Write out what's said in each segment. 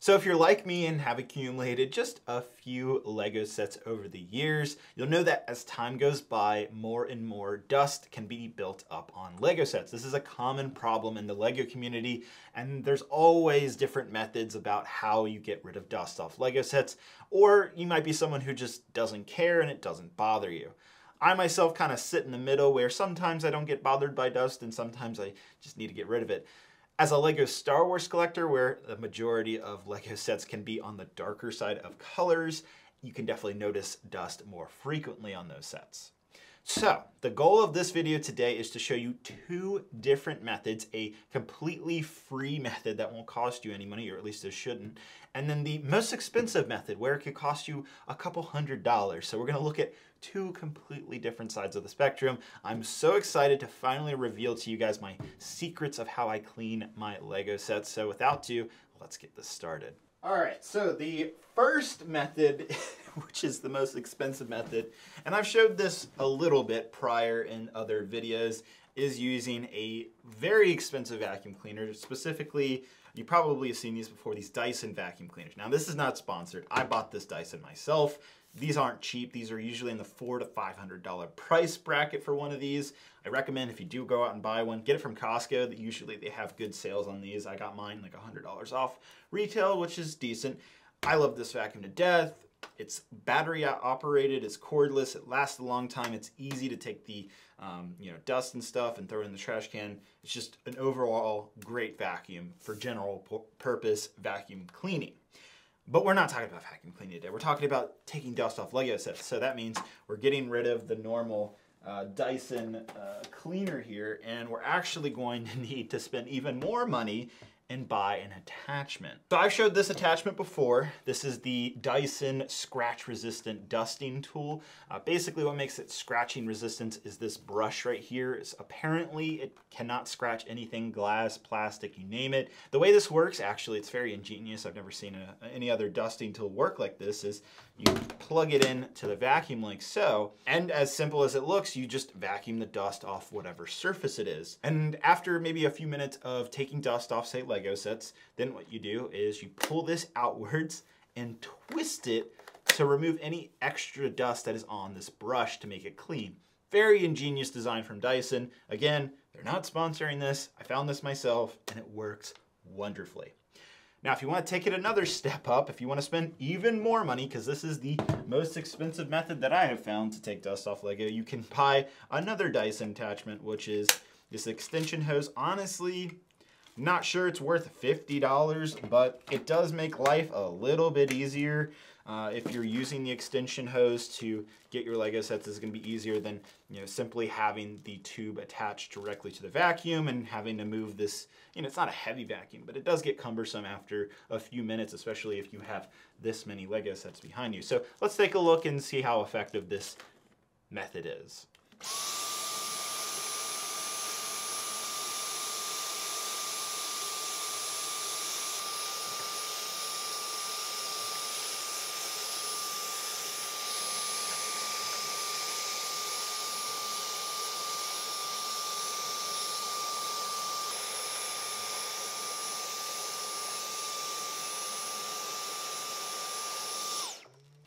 So if you're like me and have accumulated just a few Lego sets over the years, you'll know that as time goes by, more and more dust can be built up on Lego sets. This is a common problem in the Lego community, and there's always different methods about how you get rid of dust off Lego sets, or you might be someone who just doesn't care and it doesn't bother you. I myself kind of sit in the middle where sometimes I don't get bothered by dust and sometimes I just need to get rid of it. As a Lego Star Wars collector, where the majority of Lego sets can be on the darker side of colors, you can definitely notice dust more frequently on those sets. So, the goal of this video today is to show you two different methods, a completely free method that won't cost you any money, or at least it shouldn't, and then the most expensive method where it could cost you a couple $100s. So we're gonna look at two completely different sides of the spectrum. I'm so excited to finally reveal to you guys my secrets of how I clean my Lego sets. So without ado, let's get this started. All right, so the first method, which is the most expensive method, and I've showed this a little bit prior in other videos, is using a very expensive vacuum cleaner. Specifically, you probably have seen these before, these Dyson vacuum cleaners. Now, this is not sponsored. I bought this Dyson myself. These aren't cheap. These are usually in the $400 to $500 price bracket for one of these. I recommend if you do go out and buy one, get it from Costco. Usually they have good sales on these. I got mine like $100 off retail, which is decent. I love this vacuum to death. It's battery operated, it's cordless, it lasts a long time, it's easy to take the dust and stuff and throw it in the trash can. It's just an overall great vacuum for general purpose vacuum cleaning. But we're not talking about vacuum cleaning today. We're talking about taking dust off Lego sets. So that means we're getting rid of the normal Dyson cleaner here, and we're actually going to need to spend even more money and buy an attachment. So I've showed this attachment before. This is the Dyson scratch resistant dusting tool. Basically what makes it scratching resistant is this brush right here. Apparently it cannot scratch anything, glass, plastic, you name it. The way this works, actually, it's very ingenious. I've never seen any other dusting tool work like this. Is you plug it in to the vacuum like so, and as simple as it looks, you just vacuum the dust off whatever surface it is. And after maybe a few minutes of taking dust off, say, Lego sets, then what you do is you pull this outwards and twist it to remove any extra dust that is on this brush to make it clean. Very ingenious design from Dyson. Again, they're not sponsoring this. I found this myself and it works wonderfully. Now, if you want to take it another step up, if you want to spend even more money, because this is the most expensive method that I have found to take dust off Lego, you can buy another Dyson attachment, which is this extension hose. Honestly, not sure it's worth $50, but it does make life a little bit easier. If you're using the extension hose to get your Lego sets, it's going to be easier than simply having the tube attached directly to the vacuum and having to move this. It's not a heavy vacuum, but it does get cumbersome after a few minutes, especially if you have this many Lego sets behind you. So let's take a look and see how effective this method is.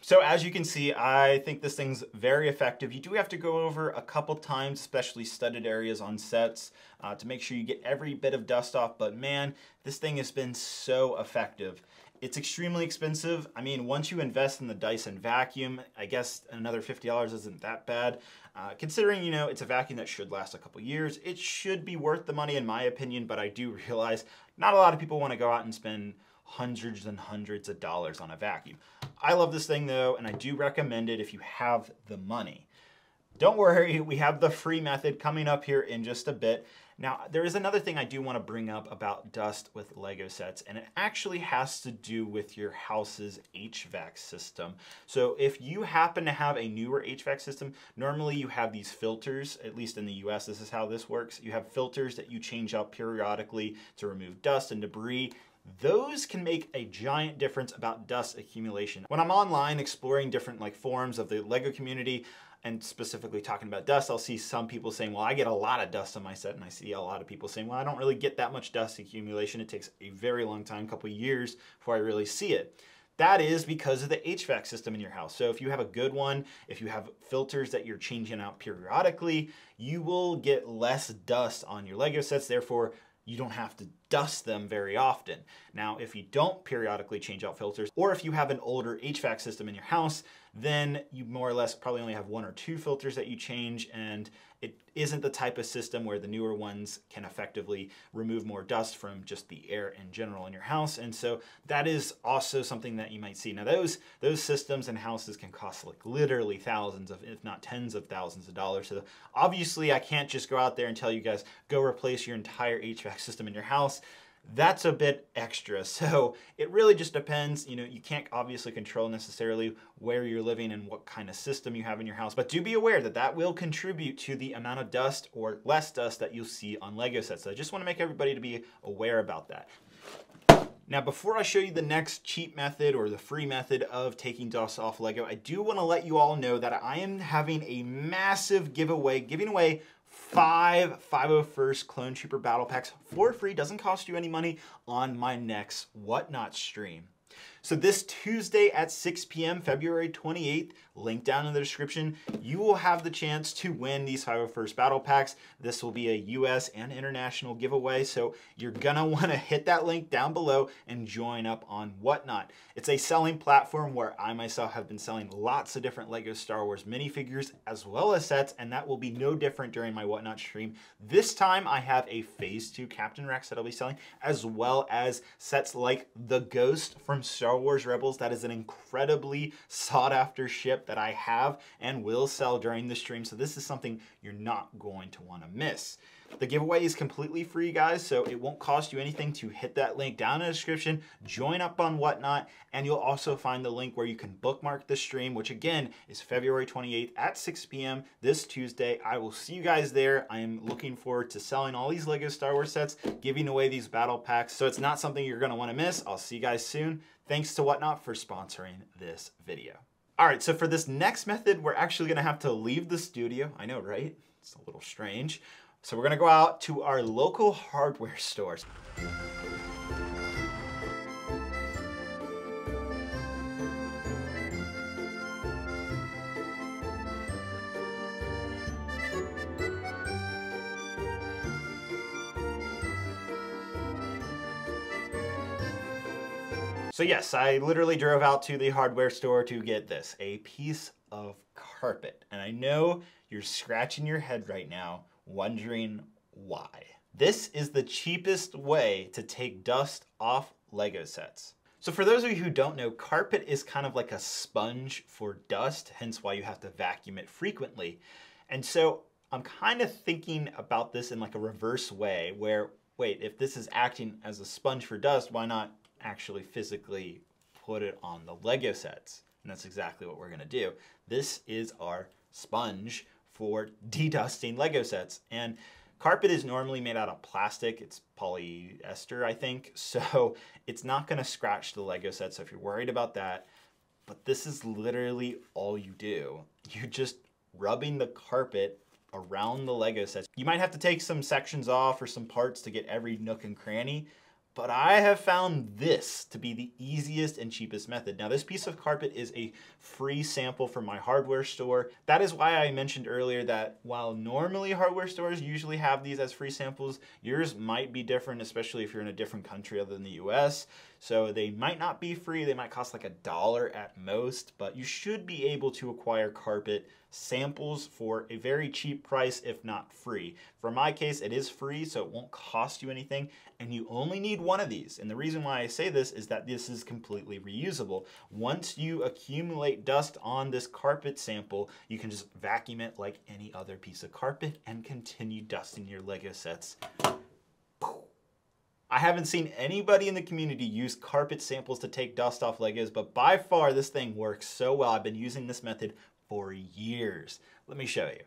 So as you can see, I think this thing's very effective. You do have to go over a couple times, especially studded areas on sets, to make sure you get every bit of dust off, but man, this thing has been so effective. It's extremely expensive. I mean, once you invest in the Dyson vacuum, I guess another $50 isn't that bad. Considering, it's a vacuum that should last a couple years, it should be worth the money in my opinion, but I do realize not a lot of people want to go out and spend hundreds and hundreds of dollars on a vacuum. I love this thing though, and I do recommend it if you have the money. Don't worry, we have the free method coming up here in just a bit. Now, there is another thing I do want to bring up about dust with Lego sets, and it actually has to do with your house's HVAC system. So if you happen to have a newer HVAC system, normally you have these filters, at least in the US, this is how this works. You have filters that you change out periodically to remove dust and debris. Those can make a giant difference about dust accumulation. When I'm online exploring different forums of the Lego community, and specifically talking about dust, I'll see some people saying, well, I get a lot of dust on my set, and I see a lot of people saying, well, I don't really get that much dust accumulation. It takes a very long time, a couple of years, before I really see it. That is because of the HVAC system in your house. So if you have a good one, if you have filters that you're changing out periodically, you will get less dust on your Lego sets. Therefore, you don't have to dust them very often. Now, if you don't periodically change out filters, or if you have an older HVAC system in your house, then you more or less probably only have 1 or 2 filters that you change, and it isn't the type of system where the newer ones can effectively remove more dust from just the air in general in your house. And so that is also something that you might see. Now those systems and houses can cost like literally thousands of, if not tens of thousands of dollars. So obviously I can't just go out there and tell you guys, go replace your entire HVAC system in your house. That's a bit extra. So it really just depends. You know, you can't obviously control necessarily where you're living and what kind of system you have in your house, but do be aware that that will contribute to the amount of dust or less dust that you'll see on Lego sets. So I just want to make everybody to be aware about that. Now, before I show you the next cheap method or the free method of taking dust off Lego, I do want to let you all know that I am having a massive giveaway, giving away 5 501st Clone Trooper Battle Packs for free, doesn't cost you any money, on my next Whatnot stream. So this Tuesday at 6 p.m., February 28th, link down in the description, you will have the chance to win these 501st Battle Packs. This will be a US and international giveaway, so you're gonna wanna hit that link down below and join up on Whatnot. It's a selling platform where I myself have been selling lots of different Lego Star Wars minifigures as well as sets, and that will be no different during my Whatnot stream. This time I have a Phase 2 Captain Rex that I'll be selling, as well as sets like the Ghost from Star Wars Rebels. That is an incredibly sought after ship that I have and will sell during the stream. So this is something you're not going to want to miss. The giveaway is completely free, guys, so it won't cost you anything to hit that link down in the description, join up on Whatnot, and you'll also find the link where you can bookmark the stream, which again is February 28th at 6 p.m. this Tuesday. I will see you guys there. I am looking forward to selling all these Lego Star Wars sets, giving away these battle packs, so it's not something you're going to want to miss. I'll see you guys soon. Thanks to Whatnot for sponsoring this video. All right, so for this next method, we're actually going to have to leave the studio. I know, right? It's a little strange. So we're gonna go out to our local hardware stores. So yes, I literally drove out to the hardware store to get this, a piece of carpet. And I know you're scratching your head right now, wondering why. This is the cheapest way to take dust off Lego sets. So for those of you who don't know, carpet is kind of like a sponge for dust, hence why you have to vacuum it frequently. And so I'm kind of thinking about this in like a reverse way where, wait, if this is acting as a sponge for dust, why not actually physically put it on the Lego sets? And that's exactly what we're gonna do. This is our sponge for dedusting Lego sets. And carpet is normally made out of plastic. It's polyester, I think. So it's not gonna scratch the Lego set. So if you're worried about that, but this is literally all you do. You're just rubbing the carpet around the Lego sets. You might have to take some sections off or some parts to get every nook and cranny, but I have found this to be the easiest and cheapest method. Now, this piece of carpet is a free sample from my hardware store. That is why I mentioned earlier that while normally hardware stores usually have these as free samples, yours might be different, especially if you're in a different country other than the US. So they might not be free. They might cost like $1 at most, but you should be able to acquire carpet samples for a very cheap price, if not free. For my case, it is free, so it won't cost you anything, and you only need one of these. And the reason why I say this is that this is completely reusable. Once you accumulate dust on this carpet sample, you can just vacuum it like any other piece of carpet and continue dusting your Lego sets. I haven't seen anybody in the community use carpet samples to take dust off Legos, but by far this thing works so well. I've been using this method for years. Let me show you.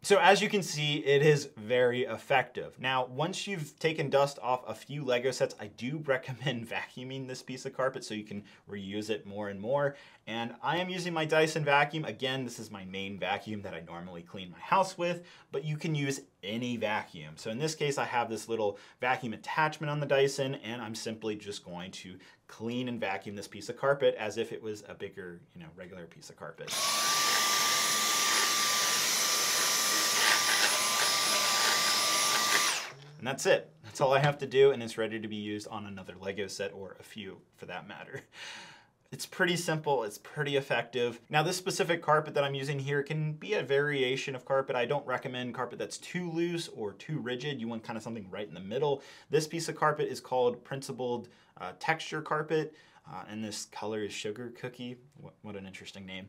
So as you can see, it is very effective. Now, once you've taken dust off a few Lego sets, I do recommend vacuuming this piece of carpet so you can reuse it more and more. And I am using my Dyson vacuum. Again, this is my main vacuum that I normally clean my house with, but you can use any vacuum. So in this case, I have this little vacuum attachment on the Dyson, and I'm simply just going to clean and vacuum this piece of carpet as if it was a bigger, regular piece of carpet. And that's it. That's all I have to do, and it's ready to be used on another Lego set, or a few for that matter. It's pretty simple, it's pretty effective. Now, this specific carpet that I'm using here can be a variation of carpet. I don't recommend carpet that's too loose or too rigid. You want kind of something right in the middle. This piece of carpet is called Principled Texture Carpet. And this color is Sugar Cookie. What an interesting name.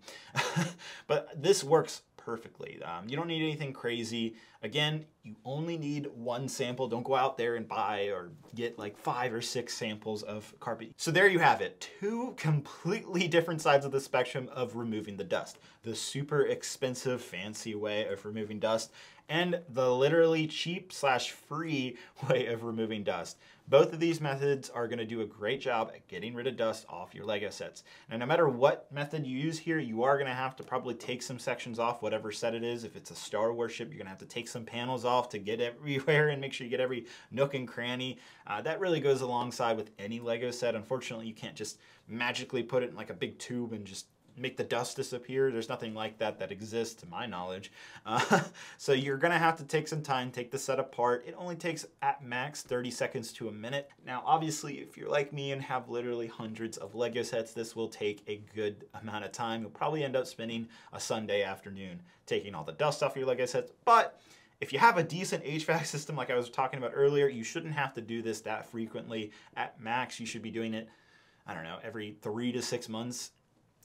But this works perfectly. You don't need anything crazy. Again, you only need one sample. Don't go out there and buy or get like 5 or 6 samples of carpet. So there you have it. 2 completely different sides of the spectrum of removing the dust. The super expensive, fancy way of removing dust, and the literally cheap/free way of removing dust. Both of these methods are going to do a great job at getting rid of dust off your Lego sets. Now, no matter what method you use here, you are going to have to probably take some sections off, whatever set it is. If it's a Star Wars ship, you're going to have to take some panels off to get everywhere and make sure you get every nook and cranny. That really goes alongside with any Lego set. Unfortunately, you can't just magically put it in like a big tube and just make the dust disappear. There's nothing like that that exists to my knowledge. So you're gonna have to take some time, take the set apart. It only takes at max 30 seconds to a minute. Now, obviously, if you're like me and have literally hundreds of Lego sets, this will take a good amount of time. You'll probably end up spending a Sunday afternoon taking all the dust off your Lego sets. But if you have a decent HVAC system like I was talking about earlier, you shouldn't have to do this that frequently. At max, you should be doing it, I don't know, every 3 to 6 months.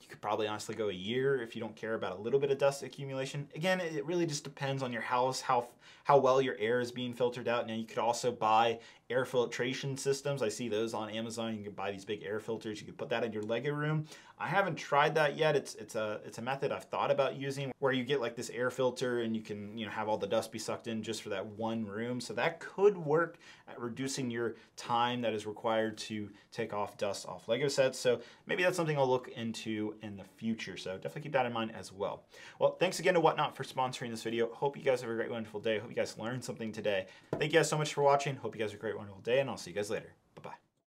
You could probably honestly go a year if you don't care about a little bit of dust accumulation. Again, it really just depends on your house, how well your air is being filtered out. Now, you could also buy air filtration systems. I see those on Amazon. You can buy these big air filters. You could put that in your Lego room. I haven't tried that yet. It's a method I've thought about using, where you get like this air filter and you can have all the dust be sucked in just for that one room. So that could work at reducing your time that is required to take off dust off Lego sets. So maybe that's something I'll look into in the future. So definitely keep that in mind as well. Well, thanks again to Whatnot for sponsoring this video. Hope you guys have a great, wonderful day. Hope you guys learned something today. Thank you guys so much for watching. Hope you guys have a great, wonderful day, and I'll see you guys later.